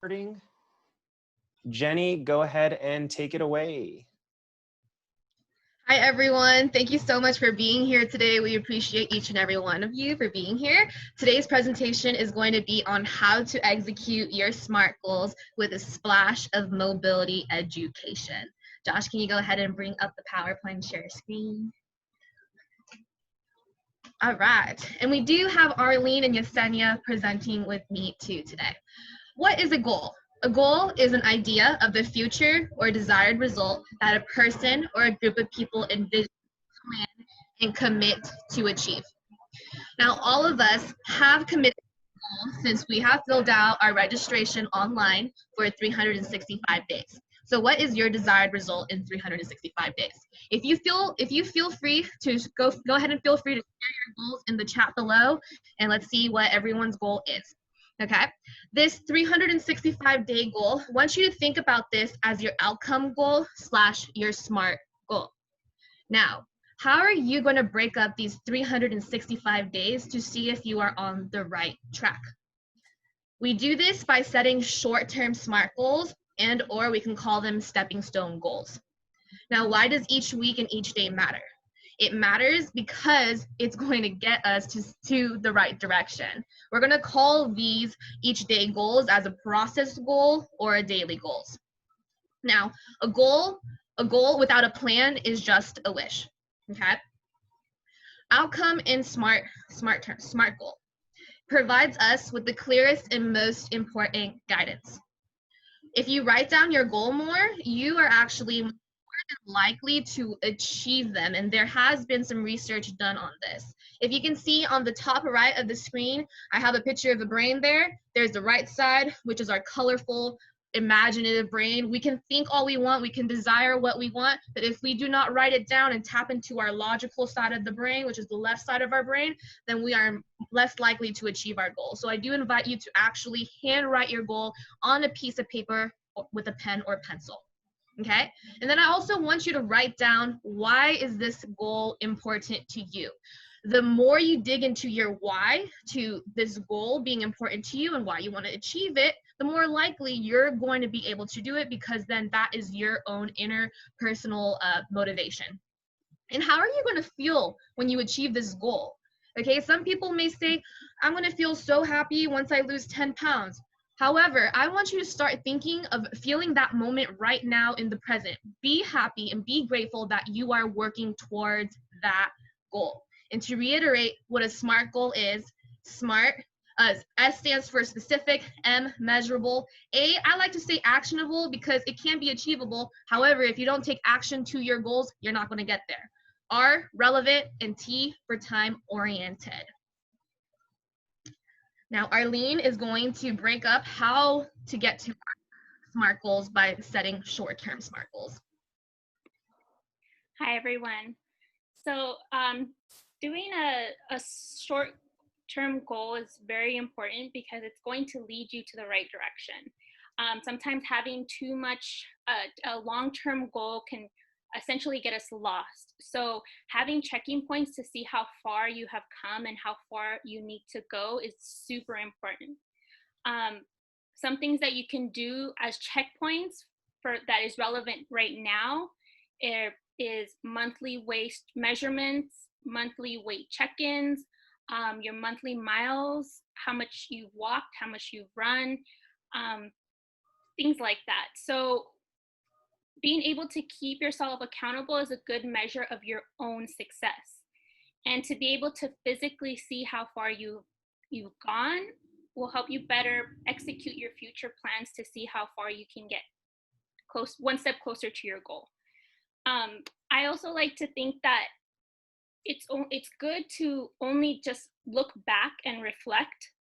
Starting. Jenny, go ahead and take it away. Hi, everyone. Thank you so much for being here today. We appreciate each and every one of you for being here. Today's presentation is going to be on how to execute your SMART goals with a splash of mobility education. Josh, can you go ahead and bring up the PowerPoint and share your screen? All right. And we do have Arlene and Yesenia presenting with me too today. What is a goal? A goal is an idea of the future or desired result that a person or a group of people envision, plan, and commit to achieve. Now, all of us have committed goals since we have filled out our registration online for 365 days. So what is your desired result in 365 days? If you feel free to go ahead and feel free to share your goals in the chat below, and let's see what everyone's goal is. Okay, this 365-day goal, I want you to think about this as your outcome goal / your SMART goal. Now, how are you going to break up these 365 days to see if you are on the right track? We do this by setting short-term SMART goals, and or we can call them stepping stone goals. Now, why does each week and each day matter? It matters because it's going to get us to the right direction. We're going to call these each day goals as a process goal or a daily goals. Now, a goal without a plan is just a wish. Okay. Outcome in SMART goal provides us with the clearest and most important guidance. If you write down your goal more, you are actually more than likely to achieve them. And there has been some research done on this. If you can see on the top right of the screen, I have a picture of a brain there. There's the right side, which is our colorful, imaginative brain. We can think all we want, we can desire what we want, but if we do not write it down and tap into our logical side of the brain, which is the left side of our brain, then we are less likely to achieve our goal. So I do invite you to actually handwrite your goal on a piece of paper with a pen or pencil. Okay, and then I also want you to write down, why is this goal important to you? The more you dig into your why to this goal being important to you and why you want to achieve it, the more likely you're going to be able to do it, because then that is your own inner personal motivation. And how are you going to feel when you achieve this goal? Okay, some people may say, I'm going to feel so happy once I lose 10 pounds. However, I want you to start thinking of feeling that moment right now in the present. Be happy and be grateful that you are working towards that goal. And to reiterate what a SMART goal is, SMART, S stands for specific, M, measurable, A, I like to say actionable because it can be achievable. However, if you don't take action to your goals, you're not going to get there. R, relevant, and T for time oriented. Now, Arlene is going to break up how to get to SMART goals by setting short-term SMART goals. Hi, everyone. So doing a short-term goal is very important because it's going to lead you to the right direction. Sometimes having too much, a long-term goal can essentially get us lost. So having checking points to see how far you have come and how far you need to go is super important. Some things that you can do as checkpoints for that is relevant right now is monthly waist measurements, monthly weight check-ins, your monthly miles, how much you've walked, how much you've run, things like that. So being able to keep yourself accountable is a good measure of your own success. And to be able to physically see how far you've gone will help you better execute your future plans to see how far you can get one step closer to your goal. I also like to think that it's good to only just look back and reflect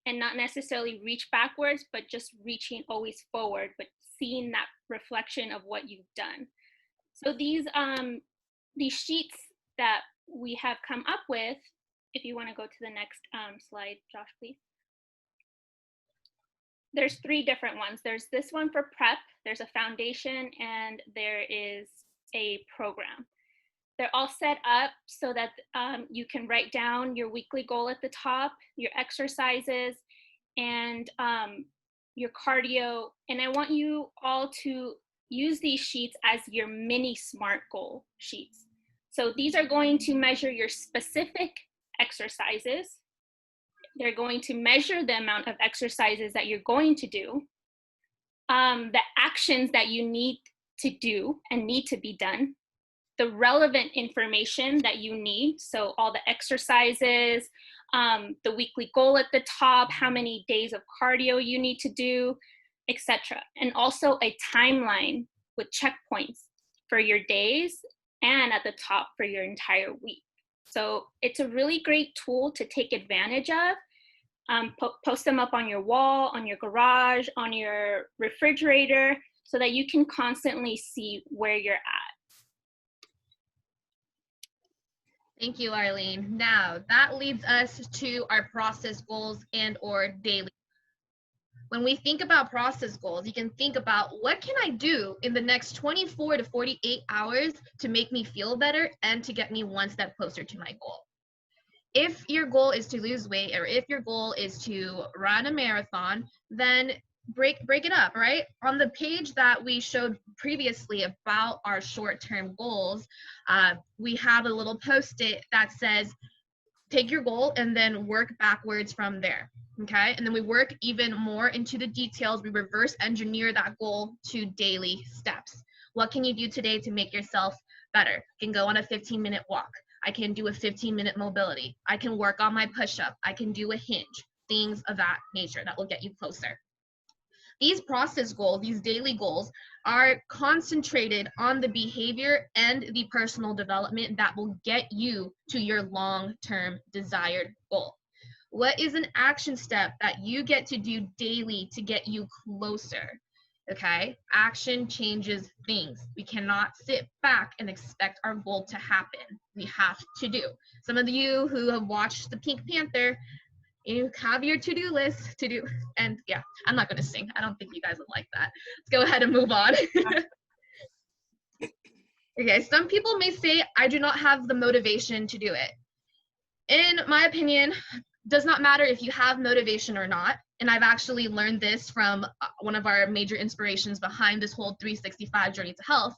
and not necessarily reach backwards, but just reaching always forward, but seeing that reflection of what you've done. So these sheets that we have come up with, if you want to go to the next slide, Josh, please. There's 3 different ones. There's this one for prep, there's a foundation, and there is a program. They're all set up so that you can write down your weekly goal at the top, your exercises, and your cardio, and I want you all to use these sheets as your mini SMART goal sheets. So these are going to measure your specific exercises. They're going to measure the amount of exercises that you're going to do, the actions that you need to do and need to be done, the relevant information that you need. So all the exercises, the weekly goal at the top, how many days of cardio you need to do, etc. And also a timeline with checkpoints for your days and at the top for your entire week. So it's a really great tool to take advantage of. Post them up on your wall, on your garage, on your refrigerator, so that you can constantly see where you're at. Thank you, Arlene. Now, that leads us to our process goals and or daily. When we think about process goals, you can think about what can I do in the next 24 to 48 hours to make me feel better and to get me one step closer to my goal. If your goal is to lose weight, or if your goal is to run a marathon, then break it up, right? On the page that we showed previously about our short-term goals, we have a little post-it that says, take your goal and then work backwards from there, okay? And then we work even more into the details. We reverse engineer that goal to daily steps. What can you do today to make yourself better? You can go on a 15-minute walk. I can do a 15-minute mobility. I can work on my push-up. I can do a hinge, things of that nature that will get you closer. These process goals, these daily goals, are concentrated on the behavior and the personal development that will get you to your long-term desired goal. What is an action step that you get to do daily to get you closer? Okay, action changes things. We cannot sit back and expect our goal to happen. We have to do. Some of you who have watched the Pink Panther, you have your to-do list to do. And yeah, I'm not going to sing. I don't think you guys would like that. Let's go ahead and move on. Okay, some people may say, I do not have the motivation to do it. In my opinion, does not matter if you have motivation or not. And I've actually learned this from one of our major inspirations behind this whole 365 journey to health,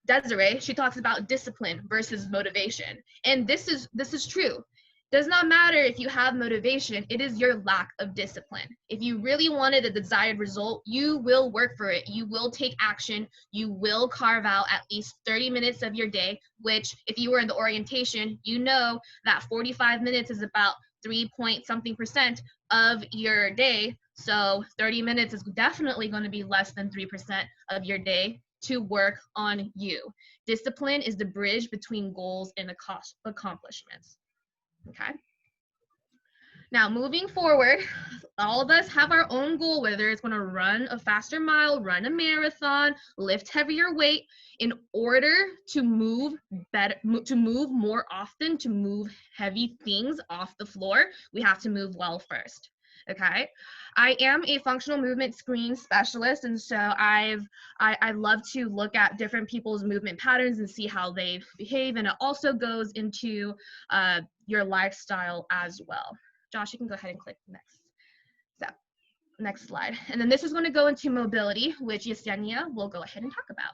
Desiree. She talks about discipline versus motivation. And this is true. Does not matter if you have motivation, it is your lack of discipline. If you really wanted a desired result, you will work for it. You will take action. You will carve out at least 30 minutes of your day, which if you were in the orientation, you know that 45 minutes is about 3-point-something% of your day. So 30 minutes is definitely going to be less than 3% of your day to work on you. Discipline is the bridge between goals and accomplishments. Okay. Now, moving forward, all of us have our own goal, whether it's going to run a faster mile, run a marathon, lift heavier weight. In order to move better, to move more often, to move heavy things off the floor, we have to move well first. Okay. I am a functional movement screen specialist, and so I love to look at different people's movement patterns and see how they behave, and it also goes into your lifestyle as well. Josh, you can go ahead and click next. So, next slide. And then this is going to go into mobility, which Yesenia will go ahead and talk about.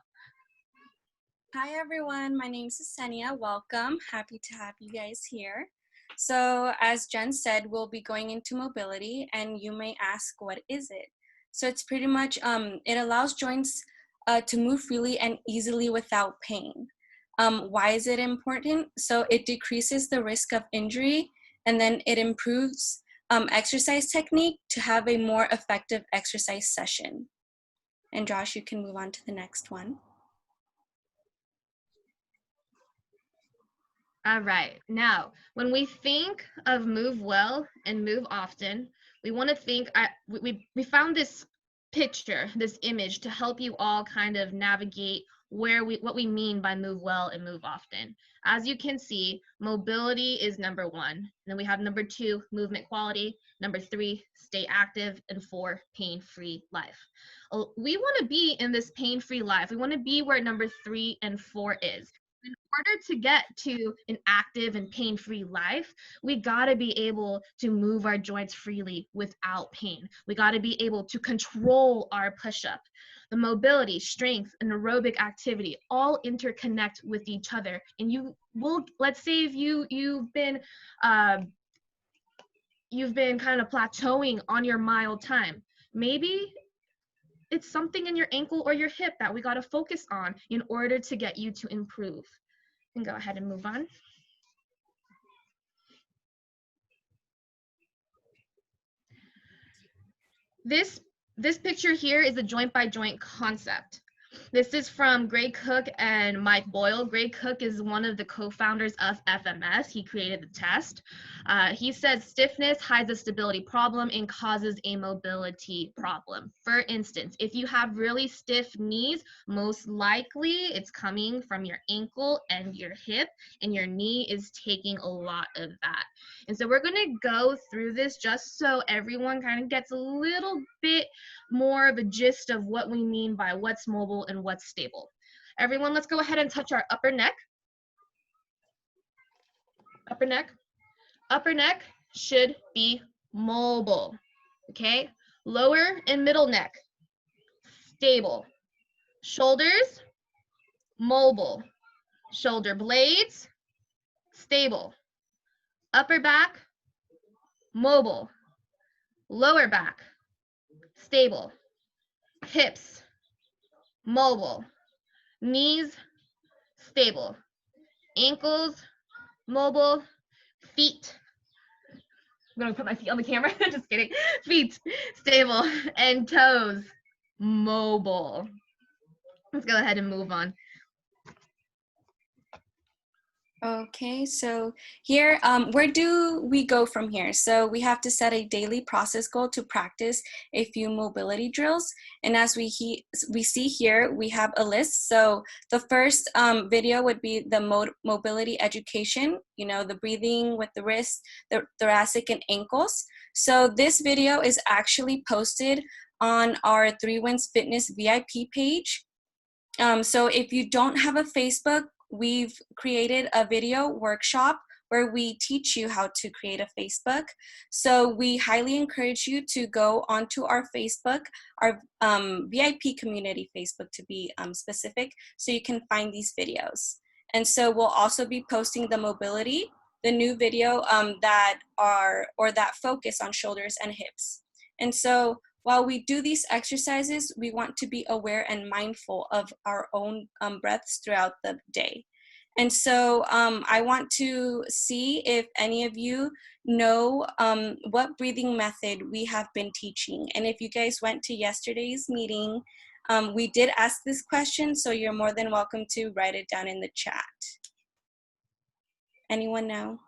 Hi everyone, my name is Yesenia. Welcome. Happy to have you guys here. So as Jen said, we'll be going into mobility, and you may ask, what is it? So it's pretty much, it allows joints to move freely and easily without pain. Why is it important? So it decreases the risk of injury, and then it improves exercise technique to have a more effective exercise session. And Josh, you can move on to the next one. All right. Now, when we think of move well and move often, we want to think, we found this picture, this image to help you all kind of navigate what we mean by move well and move often. As you can see, mobility is number 1. And then we have number 2, movement quality. Number 3, stay active. And 4, pain-free life. We want to be in this pain-free life. We want to be where number 3 and 4 is. In order to get to an active and pain-free life, we got to be able to move our joints freely without pain. We got to be able to control our push-up. The mobility, strength, and aerobic activity all interconnect with each other. And you will, let's say if you've been kind of plateauing on your mile time, maybe it's something in your ankle or your hip that we got to focus on in order to get you to improve. And go ahead and move on. This picture here is a joint by joint concept. This is from Greg Cook and Mike Boyle. Greg Cook is one of the co-founders of FMS. He created the test. He said stiffness hides a stability problem and causes a mobility problem. For instance, if you have really stiff knees, most likely it's coming from your ankle and your hip, and your knee is taking a lot of that. And so we're going to go through this just so everyone kind of gets a little bit more of a gist of what we mean by what's mobile and what's stable. Everyone, let's go ahead and touch our upper neck. Upper neck. Upper neck should be mobile, okay? Lower and middle neck, stable. Shoulders, mobile. Shoulder blades, stable. Upper back, mobile. Lower back, stable. Hips, mobile. Knees, stable. Ankles, mobile. Feet. I'm gonna put my feet on the camera. Just kidding. Feet, stable. And toes, mobile. Let's go ahead and move on. Okay, so here, where do we go from here? So we have to set a daily process goal to practice a few mobility drills. And as we see here, we have a list. So the first video would be the mobility education, you know, the breathing with the wrist, the thoracic and ankles. So this video is actually posted on our 3 Wins Fitness VIP page. So if you don't have a Facebook, we've created a video workshop where we teach you how to create a Facebook. So we highly encourage you to go onto our Facebook, our VIP community Facebook to be specific, so you can find these videos. And so we'll also be posting the mobility, the new video that focus on shoulders and hips. And so while we do these exercises, we want to be aware and mindful of our own breaths throughout the day. And so I want to see if any of you know what breathing method we have been teaching. And if you guys went to yesterday's meeting, we did ask this question, so you're more than welcome to write it down in the chat. Anyone know?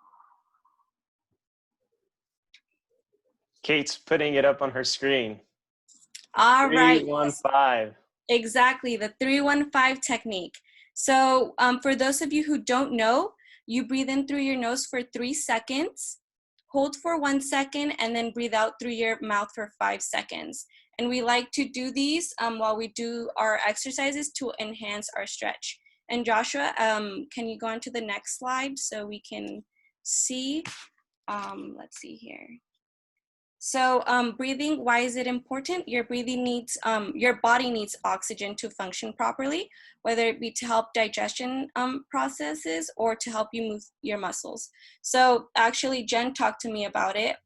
Kate's putting it up on her screen. All right. 3-1-5. Exactly, the 3-1-5 technique. So for those of you who don't know, you breathe in through your nose for 3 seconds, hold for 1 second, and then breathe out through your mouth for 5 seconds. And we like to do these while we do our exercises to enhance our stretch. And Joshua, can you go on to the next slide so we can see? Let's see here. So breathing, why is it important? Your breathing needs, your body needs oxygen to function properly, whether it be to help digestion processes or to help you move your muscles. So actually, Jen talked to me about it.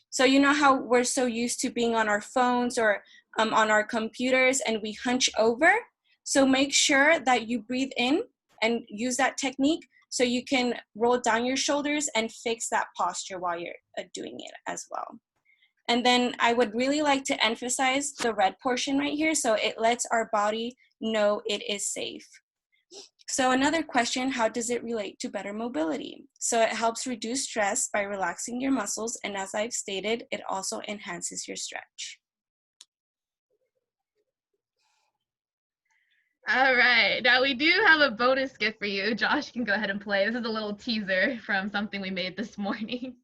So you know how we're so used to being on our phones or on our computers and we hunch over? So make sure that you breathe in and use that technique so you can roll down your shoulders and fix that posture while you're doing it as well. And then I would really like to emphasize the red portion right here, so it lets our body know it is safe. So another question, how does it relate to better mobility? So it helps reduce stress by relaxing your muscles, and as I've stated, it also enhances your stretch. All right, now we do have a bonus gift for you. Josh can go ahead and play. This is a little teaser from something we made this morning.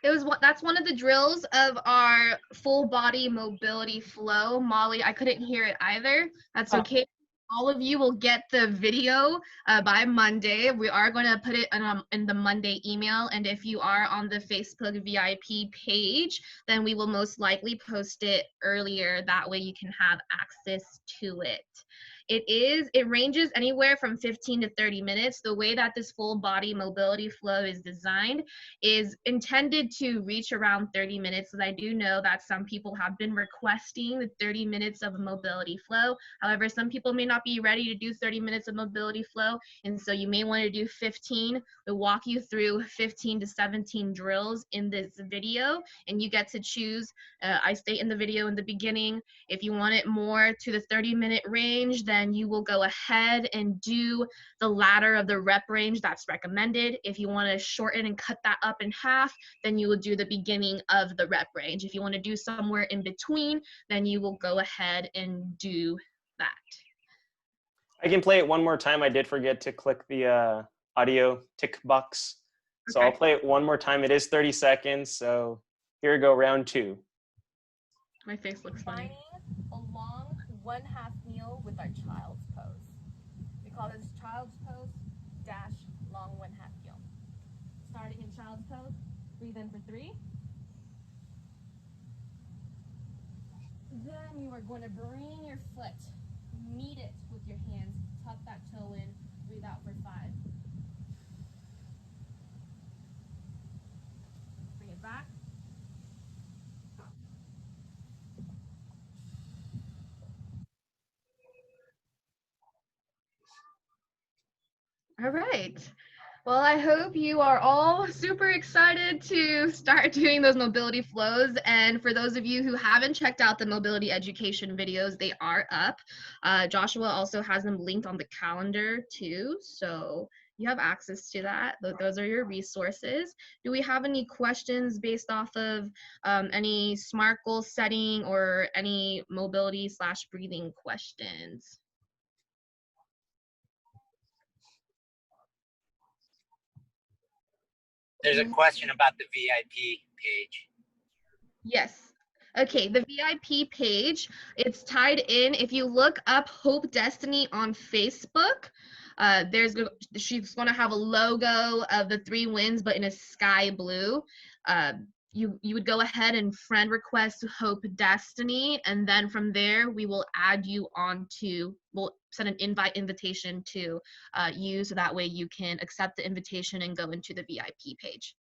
That's one of the drills of our full body mobility flow. Molly, I couldn't hear it either. That's okay. All of you will get the video by Monday. We are going to put it in the Monday email. And if you are on the Facebook VIP page, then we will most likely post it earlier. That way you can have access to it. It ranges anywhere from 15 to 30 minutes. The way that this full body mobility flow is designed is intended to reach around 30 minutes. Because I do know that some people have been requesting the 30 minutes of a mobility flow. However, some people may not be ready to do 30 minutes of mobility flow, and so you may want to do 15. We'll walk you through 15 to 17 drills in this video, and you get to choose. I state in the video in the beginning, if you want it more to the 30-minute range, then you will go ahead and do the latter of the rep range that's recommended. If you want to shorten and cut that up in half, then you will do the beginning of the rep range. If you want to do somewhere in between, then you will go ahead and do that. I can play it one more time. I did forget to click the audio tick box. So Okay. I'll play it one more time. It is 30 seconds. So here we go, round 2. My face looks funny. A long 1/2 kneel with our child's pose. We call this child's pose dash long 1/2 kneel. Starting in child's pose, breathe in for 3. Then you are going to bring your foot, meet it with your hands, tuck that toe in, breathe out for 5. Bring it back. All right. Well, I hope you are all super excited to start doing those mobility flows. And for those of you who haven't checked out the mobility education videos, they are up. Joshua also has them linked on the calendar too. So you have access to that. Those are your resources. Do we have any questions based off of any SMART goal setting or any mobility/breathing questions? There's a question about the VIP page. Yes. Okay, the VIP page, it's tied in. If you look up Hope Destiny on Facebook, she's going to have a logo of the 3 wins, but in a sky blue. You would go ahead and friend request Hope Destiny, and then from there we will add you we'll send an invitation to you, so that way you can accept the invitation and go into the VIP page.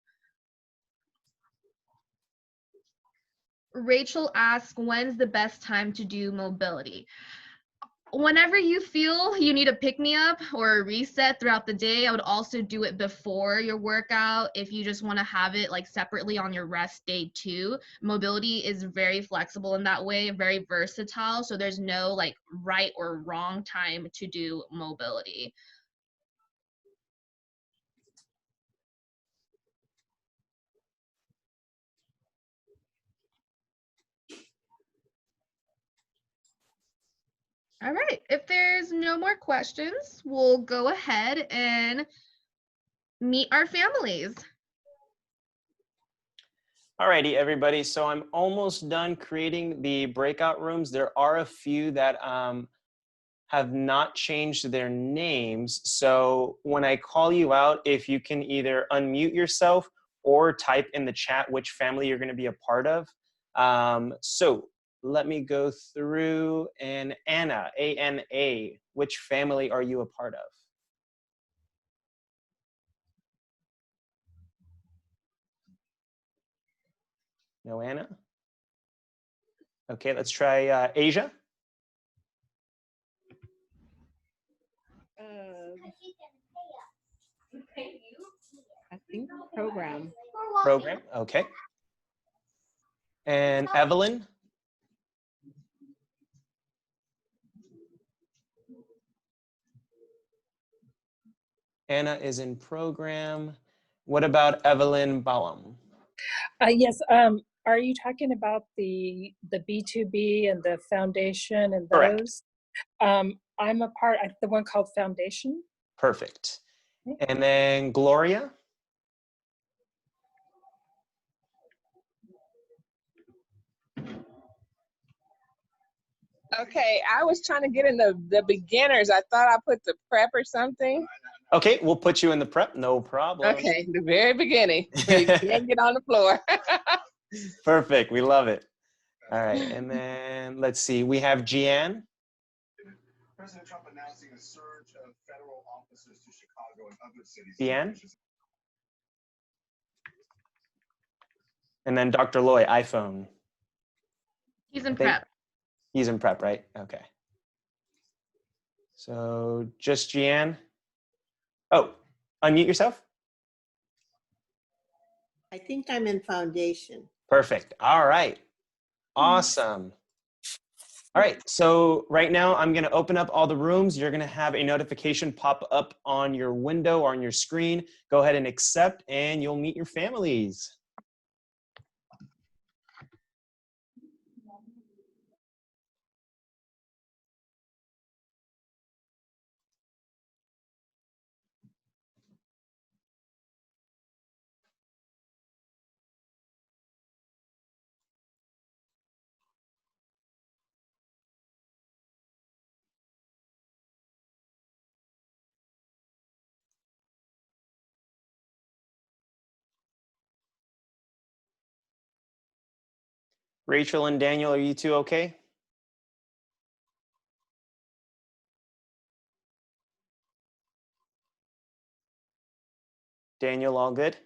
Rachel asks, when's the best time to do mobility? Whenever you feel you need a pick-me-up or a reset throughout the day. I would also do it before your workout if you just want to have it like separately on your rest day too. Mobility is very flexible in that way, very versatile, so there's no like right or wrong time to do mobility. All right, if there's no more questions, we'll go ahead and meet our families. Alrighty, everybody. So I'm almost done creating the breakout rooms. There are a few that have not changed their names. So when I call you out, if you can either unmute yourself or type in the chat which family you're going to be a part of. So let me go through. And Anna, A-N-A, which family are you a part of? No, Anna? Okay, let's try Asia. I think program. Program, okay. And Evelyn? Anna is in program. What about Evelyn Baum? Yes. Are you talking about the B2B and the foundation and Correct. those? I'm a part. The one called Foundation. Perfect. And then Gloria? Okay, I was trying to get in the beginners. I thought I put the prep or something. Okay, we'll put you in the prep, no problem. Okay, the very beginning, so you can't get on the floor. Perfect, we love it. All right, and then let's see, we have Gian. President Trump announcing a surge of federal officers to Chicago and other cities. Gian. And then Dr. Loy, iPhone. He's in prep. He's in prep, right? Okay. So just Gian. Oh, unmute yourself. I think I'm in foundation. Perfect. All right. Awesome. All right. So right now I'm going to open up all the rooms. You're going to have a notification pop up on your window or on your screen. Go ahead and accept and you'll meet your families. Rachel and Daniel, are you two okay? Daniel, all good?